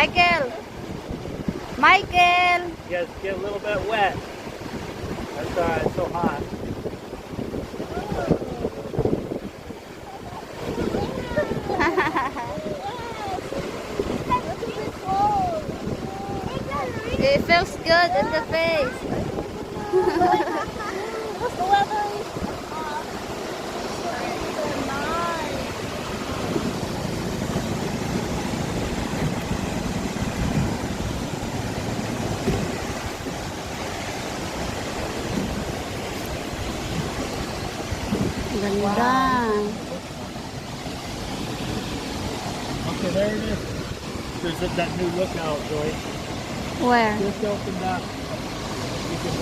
Michael! Michael! You guys get a little bit wet. That's alright, it's so hot. It feels good in the face. What's the weather? Ganda. Okay, there it is. There's that new lookout, Joy. Where? Just opened up.